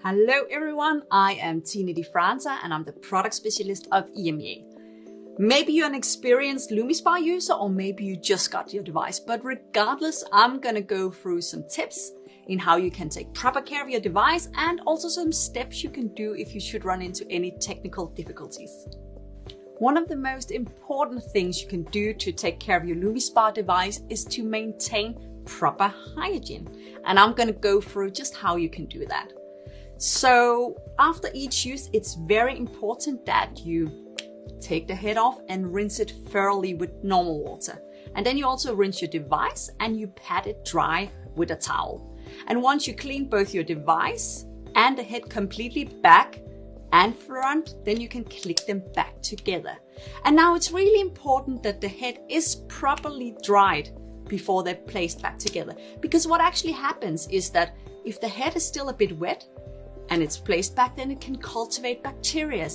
Hello everyone, I am Tine Di Franza and I'm the product specialist of EMEA. Maybe you're an experienced Lumispa user or maybe you just got your device, but regardless, I'm gonna go through some tips in how you can take proper care of your device and also some steps you can do if you should run into any technical difficulties. One of the most important things you can do to take care of your Lumispa device is to maintain proper hygiene. And I'm gonna go through just how you can do that. So after each use, it's very important that you take the head off and rinse it thoroughly with normal water. And then you also rinse your device and you pat it dry with a towel. And once you clean both your device and the head completely back and front, then you can click them back together. And now it's really important that the head is properly dried before they're placed back together. Because what actually happens is that if the head is still a bit wet and it's placed back, then it can cultivate bacteria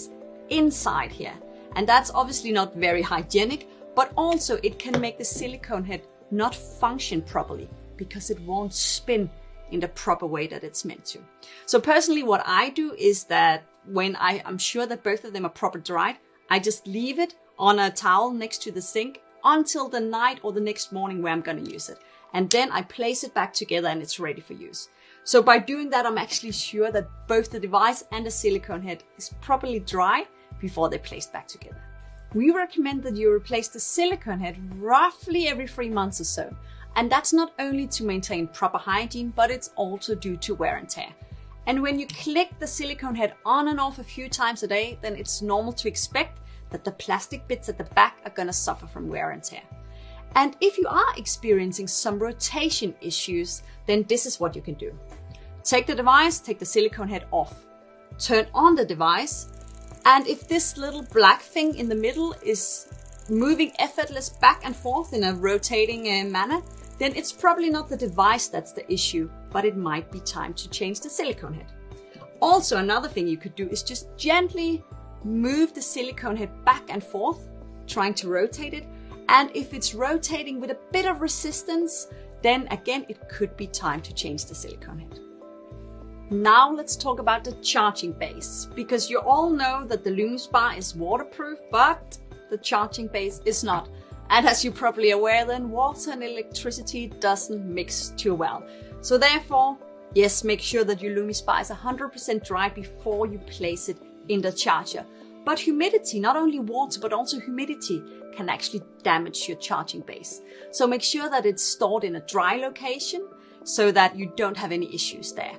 inside here. And that's obviously not very hygienic, but also it can make the silicone head not function properly because it won't spin in the proper way that it's meant to. So personally, what I do is that when I'm sure that both of them are properly dried, I just leave it on a towel next to the sink until the night or the next morning where I'm going to use it. And then I place it back together and it's ready for use. So by doing that, I'm actually sure that both the device and the silicone head is properly dry before they're placed back together. We recommend that you replace the silicone head roughly every 3 months or so. And that's not only to maintain proper hygiene, but it's also due to wear and tear. And when you click the silicone head on and off a few times a day, then it's normal to expect that the plastic bits at the back are going to suffer from wear and tear. And if you are experiencing some rotation issues, then this is what you can do. Take the device, take the silicone head off, turn on the device, and if this little black thing in the middle is moving effortless back and forth in a rotating manner, then it's probably not the device that's the issue, but it might be time to change the silicone head. Also, another thing you could do is just gently move the silicone head back and forth, trying to rotate it. And if it's rotating with a bit of resistance, then again, it could be time to change the silicone head. Now let's talk about the charging base, because you all know that the Lumispa is waterproof, but the charging base is not. And as you're probably aware, then water and electricity doesn't mix too well. So therefore, yes, make sure that your Lumispa is 100% dry before you place it in the charger. But humidity, not only water, but also humidity can actually damage your charging base. So make sure that it's stored in a dry location so that you don't have any issues there.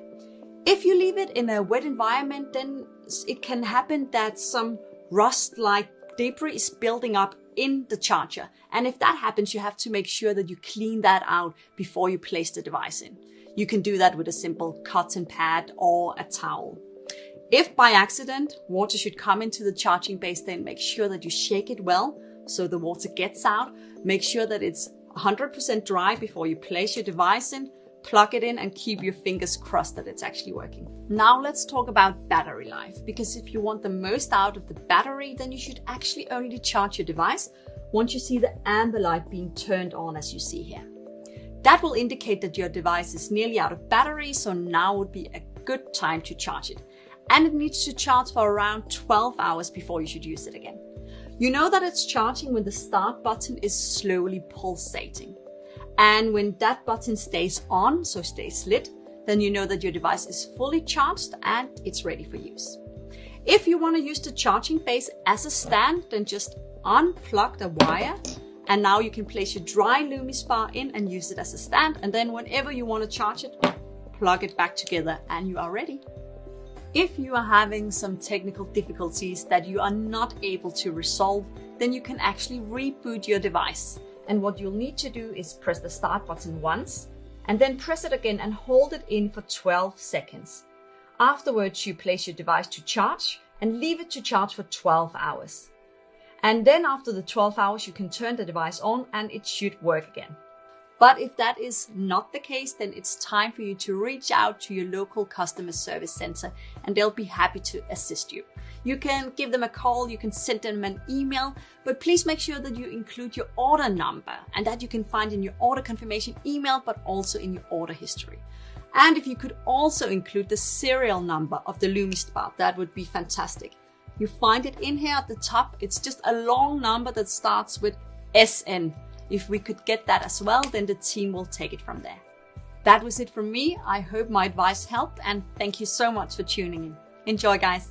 If you leave it in a wet environment, then it can happen that some rust-like debris is building up in the charger. And if that happens, you have to make sure that you clean that out before you place the device in. You can do that with a simple cotton pad or a towel. If by accident water should come into the charging base, then make sure that you shake it well so the water gets out. Make sure that it's 100% dry before you place your device in, plug it in and keep your fingers crossed that it's actually working. Now let's talk about battery life, because if you want the most out of the battery, then you should actually only charge your device once you see the amber light being turned on, as you see here. That will indicate that your device is nearly out of battery, so now would be a good time to charge it. And it needs to charge for around 12 hours before you should use it again. You know that it's charging when the start button is slowly pulsating. And when that button stays on, so stays lit, then you know that your device is fully charged and it's ready for use. If you want to use the charging base as a stand, then just unplug the wire. And now you can place your dry Lumispa in and use it as a stand. And then whenever you want to charge it, plug it back together and you are ready. If you are having some technical difficulties that you are not able to resolve, then you can actually reboot your device. And what you'll need to do is press the start button once and then press it again and hold it in for 12 seconds. Afterwards, you place your device to charge and leave it to charge for 12 hours. And then after the 12 hours, you can turn the device on and it should work again. But if that is not the case, then it's time for you to reach out to your local customer service center and they'll be happy to assist you. You can give them a call, you can send them an email, but please make sure that you include your order number and that you can find in your order confirmation email, but also in your order history. And if you could also include the serial number of the Lumispa, that would be fantastic. You find it in here at the top. It's just a long number that starts with SN. If we could get that as well, then the team will take it from there. That was it from me. I hope my advice helped, and thank you so much for tuning in. Enjoy, guys.